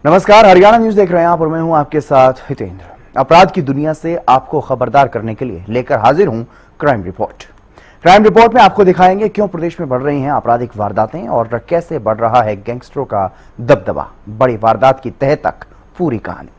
नमस्कार, हरियाणा न्यूज देख रहे हैं आप और मैं हूं आपके साथ हितेंद्र। अपराध की दुनिया से आपको खबरदार करने के लिए लेकर हाजिर हूं क्राइम रिपोर्ट। क्राइम रिपोर्ट में आपको दिखाएंगे क्यों प्रदेश में बढ़ रही हैं आपराधिक वारदातें और कैसे बढ़ रहा है गैंगस्टरों का दबदबा। बड़ी वारदात की तह तक पूरी कहानी।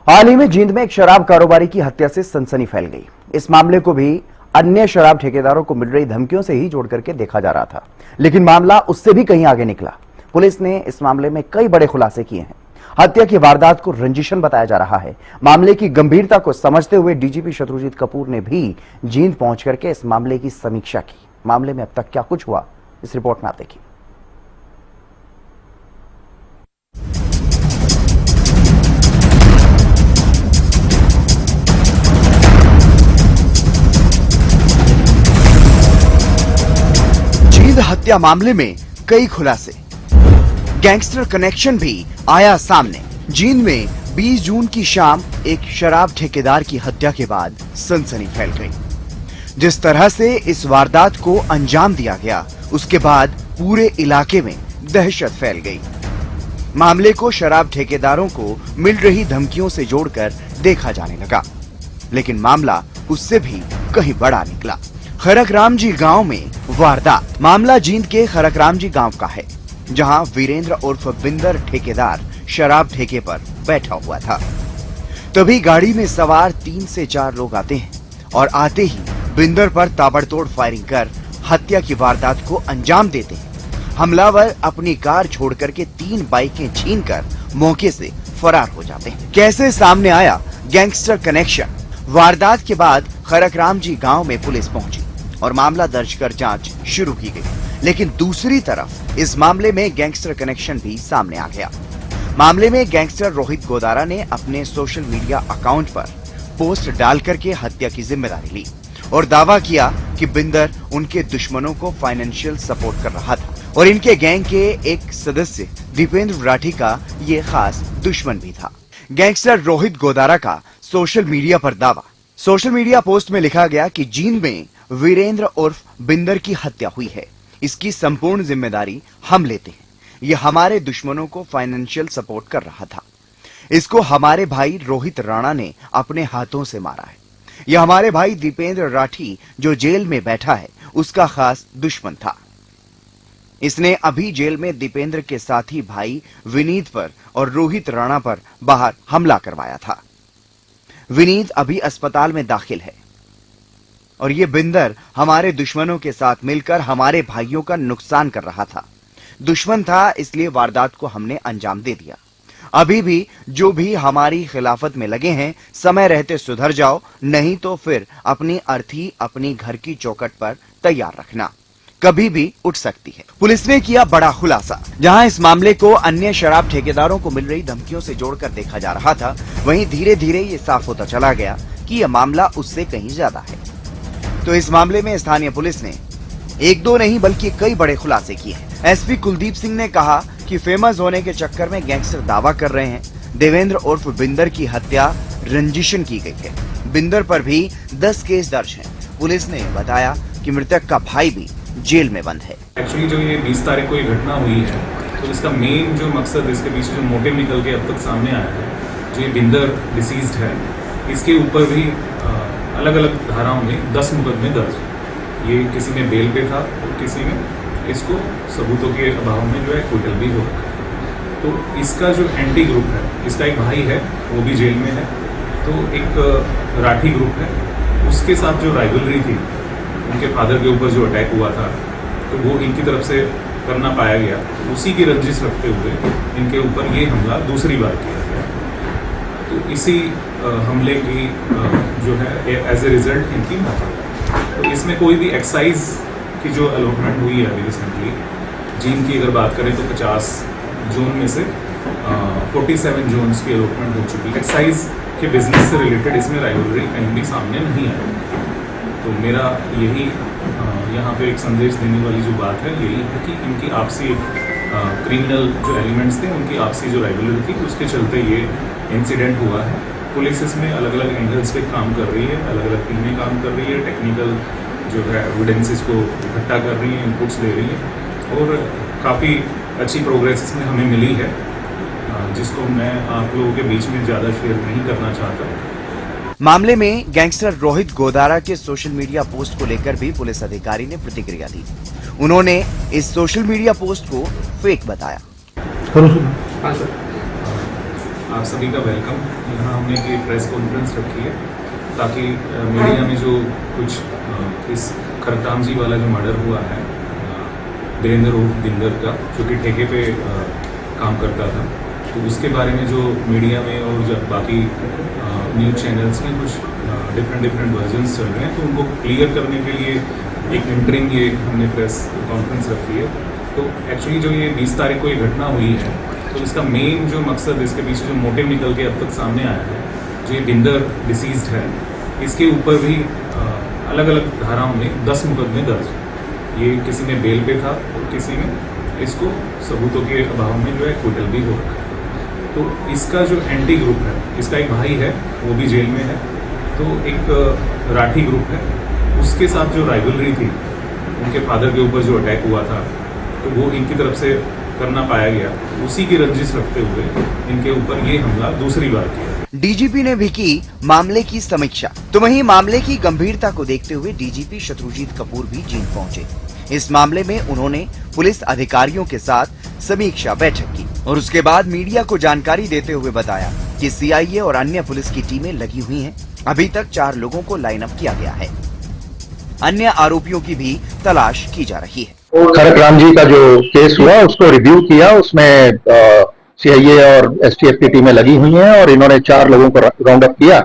हाल ही में जींद में एक शराब कारोबारी की हत्या से सनसनी फैल गई। इस मामले को भी अन्य शराब ठेकेदारों को मिल रही धमकियों से ही जोड़ करके देखा जा रहा था, लेकिन मामला उससे भी कहीं आगे निकला। पुलिस ने इस मामले में कई बड़े खुलासे किए हैं। हत्या की वारदात को रंजिशन बताया जा रहा है। मामले की गंभीरता को समझते हुए डीजीपी शत्रुजीत कपूर ने भी जींद पहुंच करके इस मामले की समीक्षा की। मामले में अब तक क्या कुछ हुआ, इस रिपोर्ट में आप देखिए। हत्या मामले में कई खुलासे, गैंगस्टर कनेक्शन भी आया सामने। जींद में 20 जून की शाम एक शराब ठेकेदार की हत्या के बाद सनसनी फैल गई। जिस तरह से इस वारदात को अंजाम दिया गया, उसके बाद पूरे इलाके में दहशत फैल गई। मामले को शराब ठेकेदारों को मिल रही धमकियों से जोड़कर देखा जाने लगा, लेकिन मामला उससे भी कहीं बड़ा निकला। खरकरामजी गांव में वारदात। मामला जींद के खरकरामजी गांव का है, जहां वीरेंद्र उर्फ बिंदर ठेकेदार शराब ठेके पर बैठा हुआ था। तभी गाड़ी में सवार 3 से 4 लोग आते हैं और आते ही बिंदर पर ताबड़तोड़ फायरिंग कर हत्या की वारदात को अंजाम देते हैं। हमलावर अपनी कार छोड़ करके 3 बाइकें छीनकर मौके से फरार हो जाते हैं। कैसे सामने आया गैंगस्टर कनेक्शन? वारदात के बाद खरकरामजी गांव में पुलिस पहुंची और मामला दर्ज कर जांच शुरू की गई, लेकिन दूसरी तरफ इस मामले में गैंगस्टर कनेक्शन भी सामने आ गया। मामले में गैंगस्टर रोहित गोदारा ने अपने सोशल मीडिया अकाउंट पर पोस्ट डाल करके हत्या की जिम्मेदारी ली और दावा किया कि बिंदर उनके दुश्मनों को फाइनेंशियल सपोर्ट कर रहा था और इनके गैंग के एक सदस्य दीपेंद्र राठी का ये खास दुश्मन भी था। गैंगस्टर रोहित गोदारा का सोशल मीडिया पर दावा। सोशल मीडिया पोस्ट में लिखा गया कि जींद में वीरेंद्र उर्फ बिंदर की हत्या हुई है, इसकी संपूर्ण जिम्मेदारी हम लेते हैं। यह हमारे दुश्मनों को फाइनेंशियल सपोर्ट कर रहा था। इसको हमारे भाई रोहित राणा ने अपने हाथों से मारा है। यह हमारे भाई दीपेंद्र राठी जो जेल में बैठा है, उसका खास दुश्मन था। इसने अभी जेल में दीपेंद्र के साथी भाई विनीत पर और रोहित राणा पर बाहर हमला करवाया था। विनीत अभी अस्पताल में दाखिल है और ये बिंदर हमारे दुश्मनों के साथ मिलकर हमारे भाइयों का नुकसान कर रहा था। दुश्मन था, इसलिए वारदात को हमने अंजाम दे दिया। अभी भी जो भी हमारी खिलाफत में लगे हैं, समय रहते सुधर जाओ, नहीं तो फिर अपनी अर्थी अपनी घर की चौखट पर तैयार रखना, कभी भी उठ सकती है। पुलिस ने किया बड़ा खुलासा। जहां इस मामले को अन्य शराब ठेकेदारों को मिल रही धमकियों से जोड़कर देखा जा रहा था, वहीं धीरे धीरे ये साफ होता चला गया कि यह मामला उससे कहीं ज्यादा है। तो इस मामले में स्थानीय पुलिस ने 1-2 नहीं बल्कि कई बड़े खुलासे किए हैं। एसपी कुलदीप सिंह ने कहा कि फेमस होने के चक्कर में गैंगस्टर दावा कर रहे हैं देवेंद्र उर्फ बिंदर की हत्या रंजिशन की गई है। बिंदर पर भी 10 केस दर्ज हैं। पुलिस ने बताया कि मृतक का भाई भी जेल में बंद है। एक्चुअली जो ये 20 तारीख को ये घटना हुई है, तो इसका मेन जो मकसद, इसके पीछे जो मोटिव निकल के अब तक सामने आया है, जो ये बिंदर डिसीज्ड है, इसके ऊपर भी अलग अलग धाराओं में 10 मुकदमे दर्ज। ये किसी में बेल पे था और किसी में इसको सबूतों के अभाव में जो है क्विटल भी हो रखा है। तो इसका जो एंटी ग्रुप है, इसका एक भाई है, वो भी जेल में है। तो एक राठी ग्रुप है, उसके साथ जो राइवलरी थी, उनके फादर के ऊपर जो अटैक हुआ था, तो वो इनकी तरफ से करना पाया गया। उसी की रंजिश रखते हुए इनके ऊपर ये हमला दूसरी बार किया गया। तो इसी हमले की जो है एज ए रिजल्ट इनकी मौत हो गई। तो इसमें कोई भी एक्साइज की जो अलॉटमेंट हुई है अभी रिसेंटली जींद की अगर बात करें, तो 50 जोन में से 47 जोन्स की अलॉटमेंट हो चुकी है। एक्साइज के बिजनेस से रिलेटेड इसमें राइवलरी कहीं भी सामने नहीं आई। तो मेरा यही यहाँ पे एक संदेश देने वाली जो बात है, यही है कि इनकी आपसी क्रिमिनल जो एलिमेंट्स थे, उनकी आपसी जो राइवलरी थी, उसके चलते ये इंसिडेंट हुआ है। पुलिस इसमें अलग अलग एंगल्स पे काम कर रही है, अलग अलग टीमें काम कर रही है, टेक्निकल जो है एविडेंसेस को इकट्ठा कर रही है, इनपुट्स दे रही है और काफ़ी अच्छी प्रोग्रेस इसमें हमें मिली है, जिसको मैं आप लोगों के बीच में ज़्यादा शेयर नहीं करना चाहता। मामले में गैंगस्टर रोहित गोदारा के सोशल मीडिया पोस्ट को लेकर भी पुलिस अधिकारी ने प्रतिक्रिया दी। उन्होंने इस सोशल मीडिया पोस्ट को फेक बताया। हाँ सर, आप सभी का वेलकम। यहाँ हमने ये प्रेस कॉन्फ्रेंस रखी है ताकि मीडिया में जो कुछ इस खरताम जी वाला जो मर्डर हुआ है देवेंद्र उर्फ बिंदर का, जो कि ठेके पे काम करता था, तो उसके बारे में जो मीडिया में और जब बाकी न्यूज़ चैनल्स में कुछ डिफरेंट वर्जन्स चल रहे हैं, तो उनको क्लियर करने के लिए एक इंटरिंग ये हमने प्रेस कॉन्फ्रेंस रखी है। तो एक्चुअली जो ये 20 तारीख को ये घटना हुई है, तो इसका मेन जो मकसद, इसके पीछे जो मोटिव निकल के अब तक सामने आया है, जो ये बिंदर डिसीज्ड है, इसके ऊपर भी अलग अलग धाराओं में 10 मुकदमे दर्ज। ये किसी में बेल पे था और किसी में इसको सबूतों के अभाव में जो है एक्विटल भी हो रखा है। तो इसका जो एंटी ग्रुप है, इसका एक भाई है, वो भी जेल में है। तो एक राठी ग्रुप है, उसके साथ जो राइवलरी थी, उनके फादर के ऊपर जो अटैक हुआ था, तो वो इनकी तरफ से करना पाया गया। उसी की रंजिश रखते हुए इनके ऊपर ये हमला दूसरी बार किया। डीजीपी ने भी की मामले की समीक्षा। तो वहीं मामले की गंभीरता को देखते हुए डीजीपी शत्रुजीत कपूर भी जींद पहुंचे। इस मामले में उन्होंने पुलिस अधिकारियों के साथ समीक्षा बैठक की और उसके बाद मीडिया को जानकारी देते हुए बताया कि सीआईए और अन्य पुलिस की टीमें लगी हुई हैं। अभी तक 4 लोगों को लाइन अप किया गया है। अन्य आरोपियों की भी तलाश की जा रही है। खरकराम जी का जो केस हुआ उसको रिव्यू किया, उसमें सीआईए और एसटीएफ की टीमें लगी हुई हैं और इन्होंने 4 लोगों को राउंड अप किया।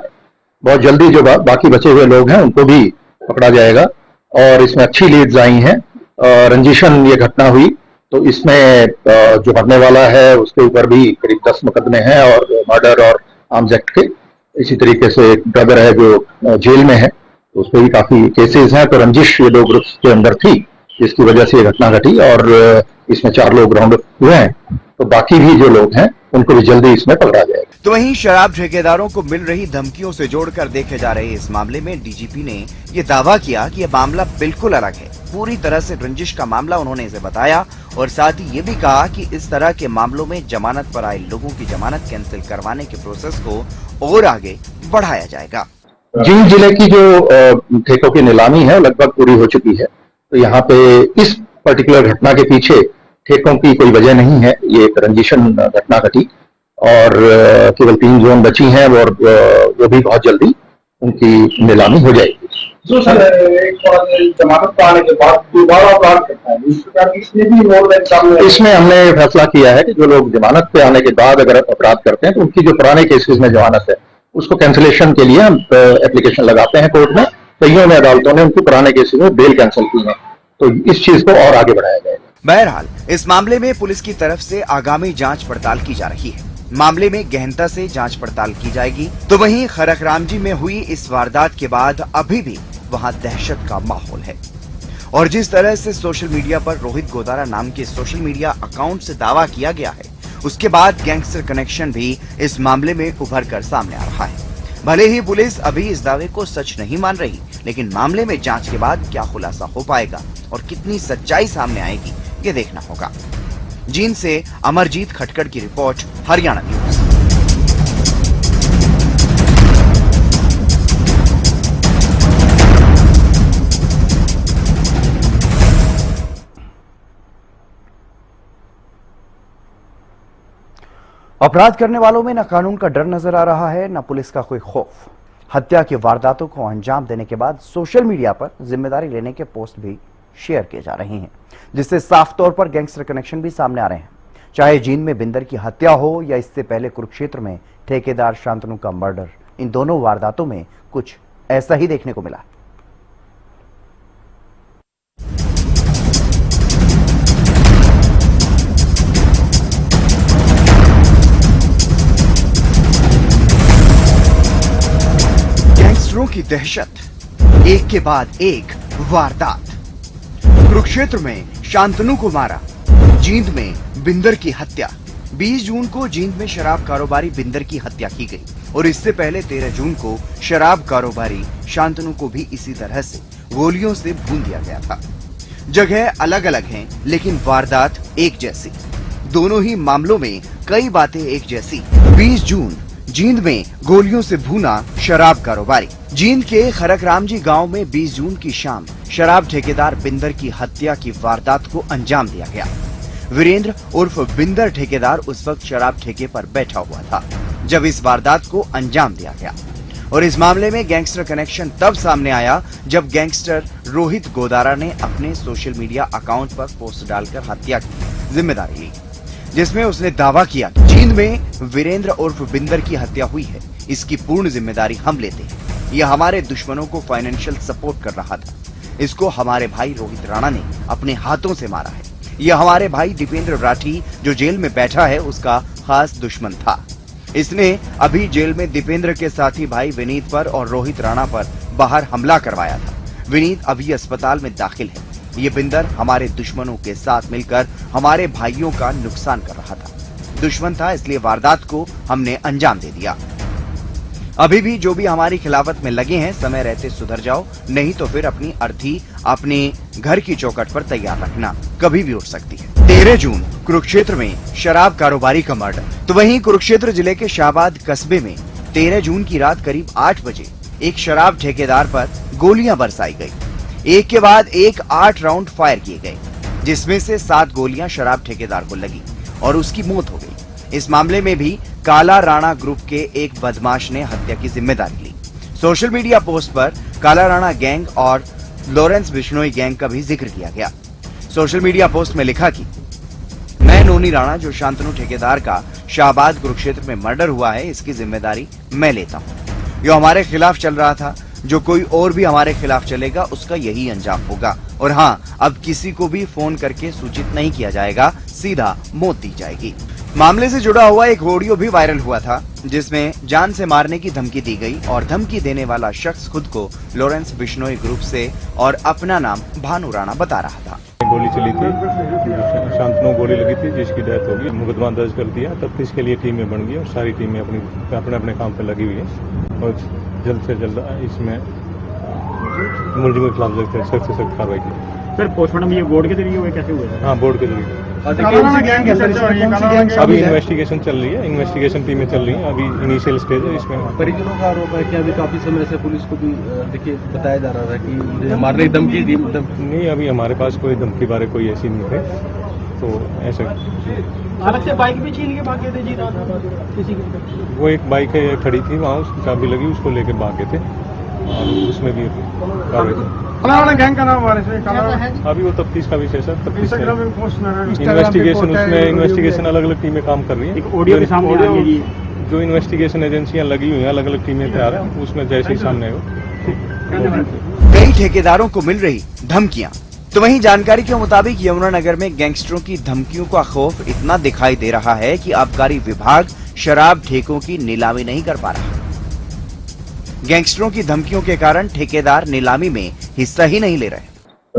बहुत जल्दी जो बाकी बचे हुए लोग हैं उनको भी पकड़ा जाएगा और इसमें अच्छी लीड्स आई हैं। रंजिशन ये घटना हुई, तो इसमें जो मरने वाला है उसके ऊपर भी करीब 10 मुकदमे हैं और मर्डर और आर्म्स एक्ट के। इसी तरीके से एक ब्रदर है जो जेल में है, तो उस पर भी काफी केसेस हैं। तो रंजिश ये 2 ग्रुप्स के अंदर थी, जिसकी वजह से ये घटना घटी और इसमें 4 लोग राउंड अप हुए हैं। तो बाकी भी जो लोग हैं उनको भी जल्दी इसमें पकड़ा जाएगा। तो वहीं शराब ठेकेदारों को मिल रही धमकियों से जोड़कर देखे जा रहे इस मामले में डीजीपी ने ये दावा किया कि यह मामला बिल्कुल अलग है। पूरी तरह से रंजिश का मामला उन्होंने इसे बताया और साथ ही ये भी कहा कि इस तरह के मामलों में जमानत पर आए लोगों की जमानत कैंसिल करवाने के प्रोसेस को और आगे बढ़ाया जाएगा। जींद जिले की जो ठेकों की नीलामी है लगभग पूरी हो चुकी है। तो यहाँ पे इस पर्टिकुलर घटना के पीछे ठेकों की कोई वजह नहीं है। ये एक रंजिशन घटना घटी और केवल 3 जोन बची हैं और वो भी बहुत जल्दी उनकी नीलामी हो जाएगी। जो सर एक बार जमानत पाने के बाद दोबारा अपराध करता है, इस प्रकार की इसमें भी और इसमें हमने फैसला किया है कि जो लोग जमानत पे आने के बाद अगर अपराध करते हैं तो उनकी जो पुराने केसेस में जमानत है उसको कैंसिलेशन के लिए हम एप्लीकेशन लगाते हैं कोर्ट में। कईयों में अदालतों ने उनकी पुराने केसेस में बेल कैंसिल की है, तो इस चीज को और आगे बढ़ाया जाएगा। बहरहाल इस मामले में पुलिस की तरफ से आगामी जांच पड़ताल की जा रही है। मामले में गहनता से जांच पड़ताल की जाएगी। तो वहीं खरकरामजी में हुई इस वारदात के बाद अभी भी वहां दहशत का माहौल है और जिस तरह से सोशल मीडिया पर रोहित गोदारा नाम के सोशल मीडिया अकाउंट से दावा किया गया है, उसके बाद गैंगस्टर कनेक्शन भी इस मामले में उभर कर सामने आ रहा है। भले ही पुलिस अभी इस दावे को सच नहीं मान रही, लेकिन मामले में जांच के बाद क्या खुलासा हो पाएगा और कितनी सच्चाई सामने आएगी, ये देखना होगा। जींद से अमरजीत खटकड़ की रिपोर्ट, हरियाणा न्यूज। अपराध करने वालों में न कानून का डर नजर आ रहा है, न पुलिस का कोई खौफ। हत्या की वारदातों को अंजाम देने के बाद सोशल मीडिया पर जिम्मेदारी लेने के पोस्ट भी शेयर किए जा रहे हैं, जिससे साफ तौर पर गैंगस्टर कनेक्शन भी सामने आ रहे हैं। चाहे जींद में बिंदर की हत्या हो या इससे पहले कुरुक्षेत्र में ठेकेदार शांतनु का मर्डर, इन दोनों वारदातों में कुछ ऐसा ही देखने को मिला। गैंगस्टरों की दहशत, एक के बाद एक वारदात। कुरुक्षेत्र में शांतनु को मारा, जींद में बिंदर की हत्या। 20 जून को जींद में शराब कारोबारी बिंदर की हत्या की गई और इससे पहले 13 जून को शराब कारोबारी शांतनु को भी इसी तरह से गोलियों से भून दिया गया था। जगह अलग अलग हैं, लेकिन वारदात एक जैसी। दोनों ही मामलों में कई बातें एक जैसी। 20 जून जींद में गोलियों से भूना शराब कारोबारी। जींद के खरकरामजी गांव में 20 जून की शाम शराब ठेकेदार बिंदर की हत्या की वारदात को अंजाम दिया गया। वीरेंद्र उर्फ बिंदर ठेकेदार उस वक्त शराब ठेके पर बैठा हुआ था जब इस वारदात को अंजाम दिया गया और इस मामले में गैंगस्टर कनेक्शन तब सामने आया जब गैंगस्टर रोहित गोदारा ने अपने सोशल मीडिया अकाउंट पर पोस्ट डालकर हत्या की जिम्मेदारी ली, जिसमें उसने दावा किया कि जींद में वीरेंद्र उर्फ बिंदर की हत्या हुई है, इसकी पूर्ण जिम्मेदारी हम लेते हैं। यह हमारे दुश्मनों को फाइनेंशियल सपोर्ट कर रहा था। इसको हमारे भाई रोहित राणा ने अपने हाथों से मारा है। यह हमारे भाई दीपेंद्र राठी जो जेल में बैठा है उसका खास दुश्मन था। इसने अभी जेल में दीपेंद्र के साथी भाई विनीत पर और रोहित राणा पर बाहर हमला करवाया था। विनीत अभी अस्पताल में दाखिल है। ये बिंदर हमारे दुश्मनों के साथ मिलकर हमारे भाइयों का नुकसान कर रहा था। दुश्मन था, इसलिए वारदात को हमने अंजाम दे दिया। अभी भी जो भी हमारी खिलाफत में लगे हैं, समय रहते सुधर जाओ, नहीं तो फिर अपनी अर्थी अपने घर की चौखट पर तैयार रखना, कभी भी उठ सकती है। 13 जून कुरुक्षेत्र में शराब कारोबारी का मर्डर। तो वहीं कुरुक्षेत्र जिले के शाहबाद कस्बे में 13 जून की रात करीब 8 बजे एक शराब ठेकेदार पर गोलियां बरसाई गई। एक के बाद एक 8 राउंड फायर किए गए, जिसमें से 7 गोलियां शराब ठेकेदार को लगी और उसकी मौत हो गई। इस मामले में भी काला राणा ग्रुप के एक बदमाश ने हत्या की जिम्मेदारी ली। सोशल मीडिया पोस्ट पर काला राणा गैंग और लॉरेंस बिश्नोई गैंग का भी जिक्र किया गया। सोशल मीडिया पोस्ट में लिखा कि मैं नोनी राणा जो शांतनु ठेकेदार का शाहबाद कुरुक्षेत्र में मर्डर हुआ है, इसकी जिम्मेदारी मैं लेता हूँ। जो हमारे खिलाफ चल रहा था, जो कोई और भी हमारे खिलाफ चलेगा, उसका यही अंजाम होगा। और हाँ, अब किसी को भी फोन करके सूचित नहीं किया जाएगा, सीधा मौत दी जाएगी। मामले से जुड़ा हुआ एक ऑडियो भी वायरल हुआ था, जिसमें जान से मारने की धमकी दी गई और धमकी देने वाला शख्स खुद को लॉरेंस बिश्नोई ग्रुप से और अपना नाम भानु राणा बता रहा था। गोली चली थी, शांतनु गोली लगी थी जिसकी डेथ हो गई। मुकदमा दर्ज कर दिया, तफ्तीश के लिए टीमें बन गई और सारी टीमें अपने काम पे लगी हुई है और जल्द से जल्द इसमें मुलजिम के खिलाफ सख्त से सख्त कार्रवाई की। सर, पोस्टमार्टम ये बोर्ड के जरिए हुए, कैसे हुए? हाँ, बोर्ड के जरिए। अभी इन्वेस्टिगेशन चल रही है, इन्वेस्टिगेशन टीमें चल रही हैं, अभी इनिशियल स्टेज है इसमें। परिजनों का आरोप है कि अभी काफी समय से पुलिस को भी देखिए बताया जा रहा था कि मुझे मारने की धमकी दी। नहीं, अभी हमारे पास कोई धमकी बारे कोई ऐसी नहीं है, तो ऐसे अलग से बाइक भी छीन के भागे थे जी रात किसी की? वो एक बाइक खड़ी थी वहाँ, उसकी चाबी लगी, उसको लेके भागे थे और उसमें भी गैंग का नाम अभी वो तफ्तीश का विषय सर, इन्वेस्टिगेशन उसमें इन्वेस्टिगेशन अलग अलग टीमें काम कर रही हैं। ऑडियो के सामने आ गई, जो इन्वेस्टिगेशन एजेंसियां लगी हुई हैं, अलग अलग टीमें तैयार हैं, उसमें जैसे ही सामने आएगा। कई ठेकेदारों को मिल रही धमकियां। तो वहीं जानकारी के मुताबिक यमुनानगर में गैंगस्टरों की धमकियों का खौफ इतना दिखाई दे रहा है कि आबकारी विभाग शराब ठेकों की नीलामी नहीं कर पा रहा। गैंगस्टरों की धमकियों के कारण ठेकेदार नीलामी में हिस्सा ही नहीं ले रहे।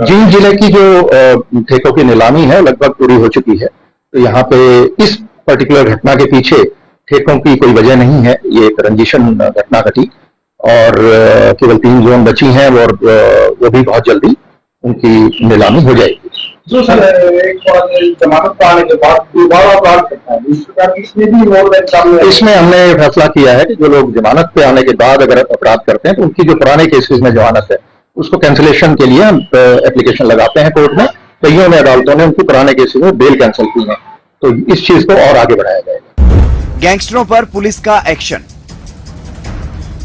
जींद जिले की जो ठेकों की नीलामी है लगभग पूरी हो चुकी है। तो यहाँ पे इस पर्टिकुलर घटना के पीछे ठेकों की कोई वजह नहीं है। ये एक रंजिशन घटना घटी और केवल 3 जोन बची हैं और वो भी बहुत जल्दी उनकी नीलामी हो जाएगी। जो सर एक बार जमानत पाने के बाद दोबारा अपराध करता है, इस प्रकार की इसमें भी और सामने इसमें हमने फैसला किया है कि जो लोग जमानत पे आने के बाद अगर अपराध करते हैं तो उनकी जो पुराने केसेस में जमानत है उसको कैंसिलेशन के लिए एप्लीकेशन लगाते हैं कोर्ट में। कईयों में अदालतों ने उनकी पुराने केसेस में बेल कैंसिल की है, तो इस चीज को और आगे बढ़ाया जाएगा। गैंगस्टरों पर पुलिस का एक्शन।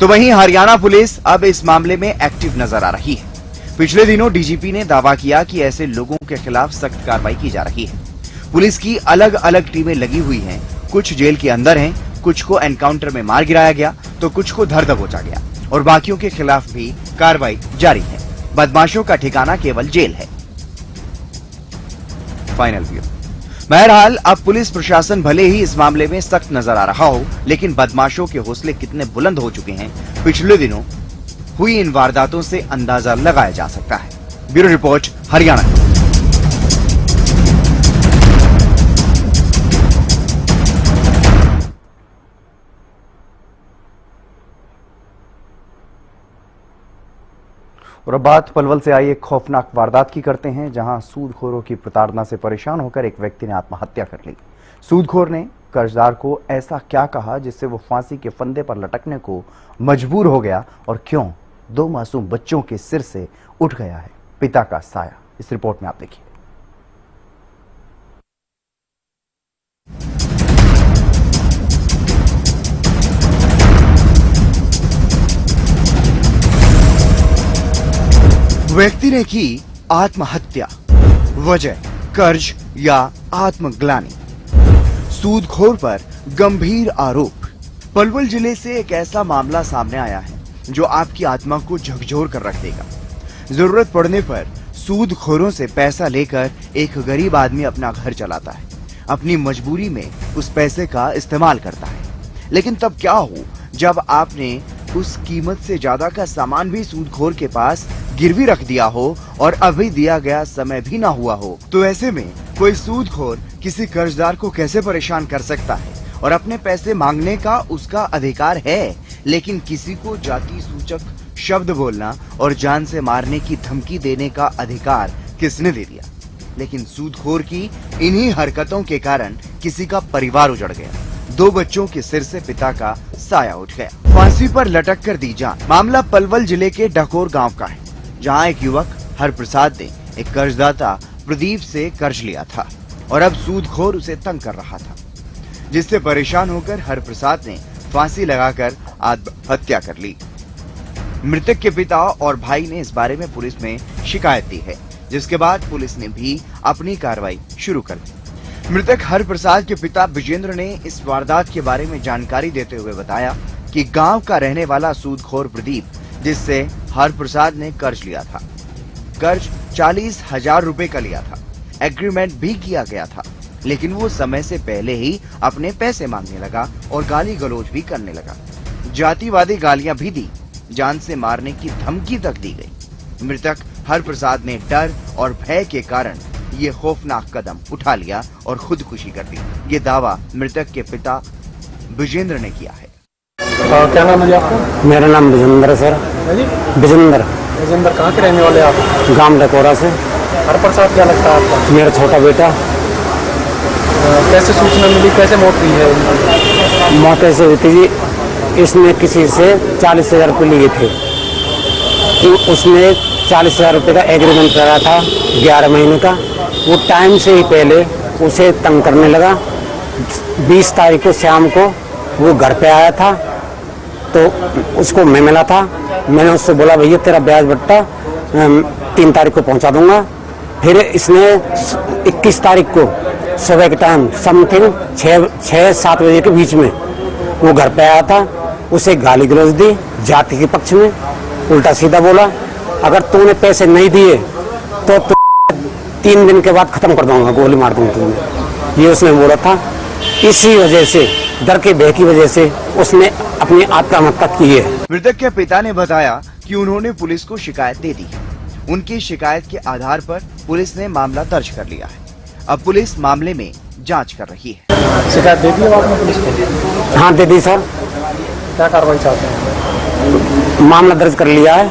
तो वहीं हरियाणा पुलिस अब इस मामले में एक्टिव नजर आ रही है। पिछले दिनों डीजीपी ने दावा किया कि ऐसे लोगों के खिलाफ सख्त कार्रवाई की जा रही है। पुलिस की अलग अलग टीमें लगी हुई हैं, कुछ जेल के अंदर हैं, कुछ को एनकाउंटर में मार गिराया गया तो कुछ को धर दबोचा गया और बाकियों के खिलाफ भी कार्रवाई जारी है। बदमाशों का ठिकाना केवल जेल है। Final view. बहरहाल अब पुलिस प्रशासन भले ही इस मामले में सख्त नजर आ रहा हो, लेकिन बदमाशों के हौसले कितने बुलंद हो चुके हैं पिछले दिनों हुई इन वारदातों से अंदाजा लगाया जा सकता है। Bureau report, Haryana. और अब बात पलवल से आई एक खौफनाक वारदात की करते हैं, जहां सूदखोरों की प्रताड़ना से परेशान होकर एक व्यक्ति ने आत्महत्या कर ली। सूदखोर ने कर्जदार को ऐसा क्या कहा जिससे वो फांसी के फंदे पर लटकने को मजबूर हो गया, और क्यों 2 मासूम बच्चों के सिर से उठ गया है पिता का साया। इस रिपोर्ट में आप देखिए। व्यक्ति ने की आत्महत्या, वजह कर्ज या आत्मग्लानि। सूदखोर पर गंभीर आरोप। पलवल जिले से एक ऐसा मामला सामने आया है जो आपकी आत्मा को झकझोर कर रख देगा। जरूरत पड़ने पर सूदखोरों से पैसा लेकर एक गरीब आदमी अपना घर चलाता है, अपनी मजबूरी में उस पैसे का इस्तेमाल करता है। लेकिन तब क्या हो जब आपने उस कीमत से ज्यादा का सामान भी सूदखोर के पास गिरवी रख दिया हो और अभी दिया गया समय भी ना हुआ हो। तो ऐसे में कोई सूदखोर किसी कर्जदार को कैसे परेशान कर सकता है? और अपने पैसे मांगने का उसका अधिकार है, लेकिन किसी को जाति सूचक शब्द बोलना और जान से मारने की धमकी देने का अधिकार किसने दे दिया? लेकिन सूदखोर की इन्हीं हरकतों के कारण किसी का परिवार उजड़ गया। 2 बच्चों के सिर से पिता का साया उठ गया। फांसी पर लटक कर दी जान। मामला पलवल जिले के डकोर गांव का है, जहां एक युवक हरप्रसाद ने एक कर्जदाता प्रदीप से कर्ज लिया था और अब सूदखोर उसे तंग कर रहा था, जिससे परेशान होकर हरप्रसाद ने फांसी लगाकर आत्महत्या कर ली। मृतक के पिता और भाई ने इस बारे में पुलिस में शिकायत दी है, जिसके बाद पुलिस ने भी अपनी कार्रवाई शुरू कर दी। मृतक हरप्रसाद के पिता विजेंद्र ने इस वारदात के बारे में जानकारी देते हुए बताया कि गांव का रहने वाला सूदखोर प्रदीप, जिससे हरप्रसाद ने कर्ज लिया था, कर्ज 40,000 रुपए का लिया था। एग्रीमेंट भी किया गया था, लेकिन वो समय से पहले ही अपने पैसे मांगने लगा और गाली गलौज भी करने लगा। जातिवादी गालियां भी दी, जान से मारने की धमकी तक दी गई। मृतक हरप्रसाद ने डर और भय के कारण ये खौफनाक कदम उठा लिया और खुदकुशी कर दी। ये दावा मृतक के पिता विजेंद्र ने किया है। क्या नाम है आपका? मेरा नाम विजेंद्र सर। विजेंद्र। विजेंद्र कहाँ के रहने वाले आप? गांव डकोरा से। हरप्रसाद क्या लगता है आपका? मेरा छोटा बेटा। कैसे सूचना मिली, कैसे मौत हुई है? मौत ऐसे हुई थी जी, इसने किसी से 40,000 रुपये लिए थे कि उसने 40,000 रुपये का एग्रीमेंट करा था 11 महीने का। वो टाइम से ही पहले उसे तंग करने लगा। 20 तारीख को शाम को वो घर पे आया था, तो उसको मैं मिला था। मैंने उससे बोला भैया तेरा ब्याज बट्टा 3 तारीख को पहुंचा दूंगा। फिर इसने 21 तारीख को सुबह के टाइम समथिंग 6-7 बजे के बीच में वो घर पे आया था। उसे गाली गलौज दी, जाति के पक्ष में उल्टा सीधा बोला, अगर तूने पैसे नहीं दिए तो 3 दिन के बाद खत्म कर दूंगा, गोली मार दूंगा तुम्हें, ये उसने बोला था। इसी वजह से, डर के भय की वजह से उसने अपनी आत्महत्या की है। मृतक के पिता ने बताया कि उन्होंने पुलिस को शिकायत दे दी है। उनकी शिकायत के आधार पर पुलिस ने मामला दर्ज कर लिया है। अब पुलिस मामले में जांच कर रही है। शिकायत दे दी है आपने पुलिस को? हाँ दे दी सर। क्या कार्रवाई चाहते हैं? मामला दर्ज कर लिया है,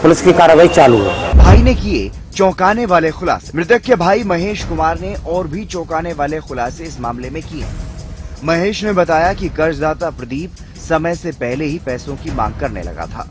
पुलिस की कार्रवाई चालू है। भाई ने किए चौंकाने वाले खुलासे। मृतक के भाई महेश कुमार ने और भी चौंकाने वाले खुलासे इस मामले में किए। महेश ने बताया कि कर्जदाता प्रदीप समय से पहले ही पैसों की मांग करने लगा था।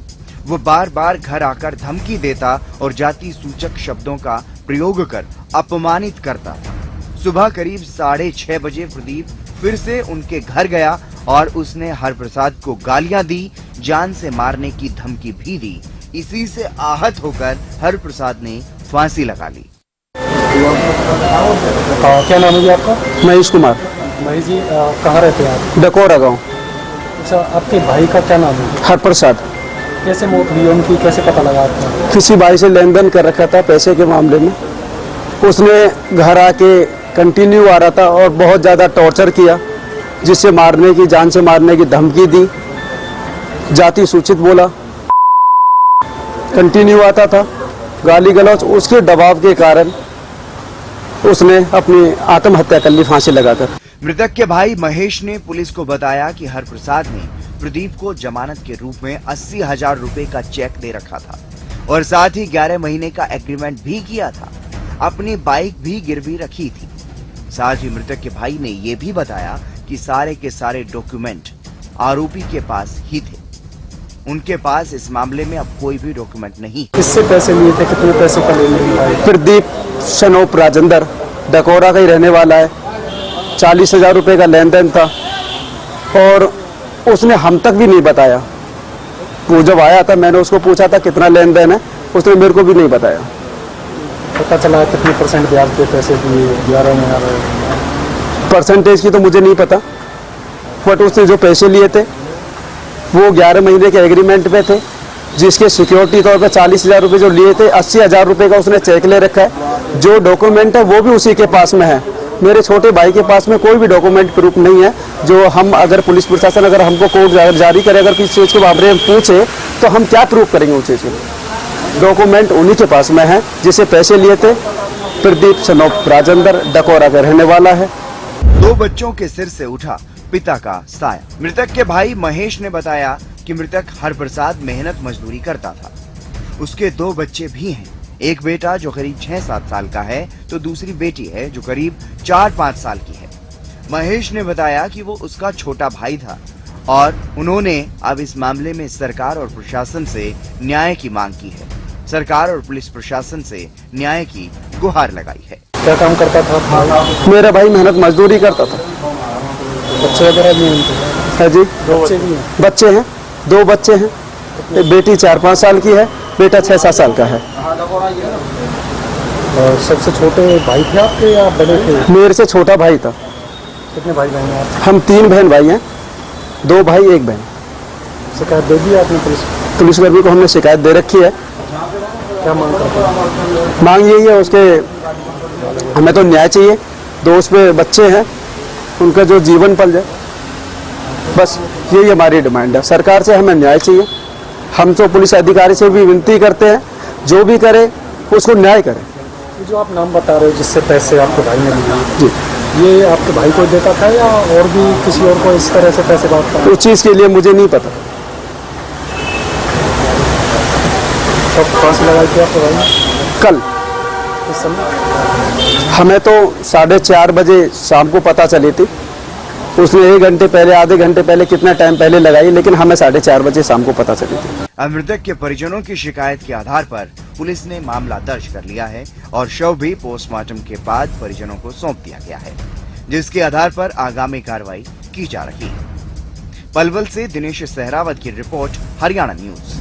वो बार बार घर आकर धमकी देता और जाति सूचक शब्दों का प्रयोग कर अपमानित करता था। सुबह करीब 6:30 बजे प्रदीप फिर से उनके घर गया और उसने हरप्रसाद को गालियां दी, जान से मारने की धमकी भी दी। इसी से आहत होकर हरप्रसाद ने फांसी लगा ली। क्या नाम है जी आपका? महेश कुमार। महेश जी कहाँ रहते हैं आप? डकोरा गाँव। अच्छा, आपके भाई का क्या नाम है? हरप्रसाद। कैसे मौत हुई उनकी, कैसे पता लगा आपको? किसी भाई से लेन देन कर रखा था पैसे के मामले में। उसने घर आके कंटिन्यू आ रहा था और बहुत ज़्यादा टॉर्चर किया, जिससे मारने की, जान से मारने की धमकी दी, जाति सूचित बोला, कंटिन्यू आता था, गाली गलौज। उसके दबाव के कारण उसने अपनी आत्महत्या कर ली फांसी लगाकर। मृतक के भाई महेश ने पुलिस को बताया कि हरप्रसाद ने प्रदीप को जमानत के रूप में 80,000 रुपए का चेक दे रखा था और साथ ही 11 महीने का एग्रीमेंट भी किया था। अपनी बाइक भी गिरवी रखी थी। साथ ही मृतक के भाई ने यह भी बताया कि सारे के सारे डॉक्यूमेंट आरोपी के पास ही थे। उनके पास इस मामले में अब कोई भी डॉक्यूमेंट नहीं। किससे पैसे लिए थे, कितने पैसे का लेने लिए? प्रदीप शनोप राजेंद्र डकोरा का ही रहने वाला है। 40,000 रुपये का लेन देन था और उसने हम तक भी नहीं बताया। वो जब आया था मैंने उसको पूछा था कितना लेन देन है, उसने मेरे को भी नहीं बताया। पता चला कितने % ब्याज पे पैसे दिए? 11 परसेंटेज की तो मुझे नहीं पता, बट उसने जो पैसे लिए थे वो 11 महीने के एग्रीमेंट पे थे, जिसके सिक्योरिटी तौर पे 40,000 रुपये जो लिए थे, 80,000 रुपये का उसने चेक ले रखा है। जो डॉक्यूमेंट है वो भी उसी के पास में है। मेरे छोटे भाई के पास में कोई भी डॉक्यूमेंट प्रूफ नहीं है। जो हम अगर पुलिस प्रशासन अगर हमको कोर्ट जारी करे, अगर किसी चीज़ के बारे में पूछे तो हम क्या प्रूफ करेंगे उस चीज़ को? डॉक्यूमेंट उन्हीं के पास में है जिसे पैसे लिए थे। प्रदीप शनोप राजेंद्र डकोरा का रहने वाला है। 2 बच्चों के सिर से उठा पिता का साया। मृतक के भाई महेश ने बताया कि मृतक हरप्रसाद मेहनत मजदूरी करता था। उसके 2 बच्चे भी हैं। एक बेटा जो करीब 6-7 साल का है तो दूसरी बेटी है जो करीब 4-5 साल की है। महेश ने बताया कि वो उसका छोटा भाई था और उन्होंने अब इस मामले में सरकार और प्रशासन से न्याय की मांग की है। सरकार और पुलिस प्रशासन से न्याय की गुहार लगाई है। क्या काम करता था? मेरा भाई मेहनत मजदूरी करता था। बच्चे वगैरह भी हैं? है जी, 2 बच्चे भी हैं। बच्चे हैं, 2 बच्चे हैं। एक बेटी 4-5 साल की है, बेटा 6-7 साल का है। और सबसे छोटे भाई थे आपके या बड़े थे? मेरे से छोटा भाई था। कितने भाई बहन हैं आप? हम 3 बहन भाई हैं, 2 भाई 1 बहन। शिकायत दे दी आपने पुलिसकर्मी को हमने शिकायत दे रखी है। क्या मांग करते हैं? मांग यही है उसके, हमें तो न्याय चाहिए। 2 उसमें बच्चे हैं, उनका जो जीवन पल जाए, बस यही हमारी डिमांड है। सरकार से हमें न्याय चाहिए। हम तो पुलिस अधिकारी से भी विनती करते हैं, जो भी करे उसको न्याय करे। जो आप नाम बता रहे हो जिससे पैसे आपके भाई ने लिए जी, ये आपके भाई को देता था या और भी किसी और को इस तरह से पैसे बांटता था? उस चीज़ के लिए मुझे नहीं पता। कब फांसी लगाई थी आपके भाई ने? कल इस समय हमें तो 4:30 बजे शाम को पता चली थी। उसने 1 घंटे पहले, आधे घंटे पहले, कितना टाइम पहले लगाई, लेकिन हमें 4:30 बजे शाम को पता चली थी। अब मृतक के परिजनों की शिकायत के आधार पर पुलिस ने मामला दर्ज कर लिया है और शव भी पोस्टमार्टम के बाद परिजनों को सौंप दिया गया है, जिसके आधार पर आगामी कार्रवाई की जा रही है। पलवल से दिनेश सहरावत की रिपोर्ट, हरियाणा न्यूज।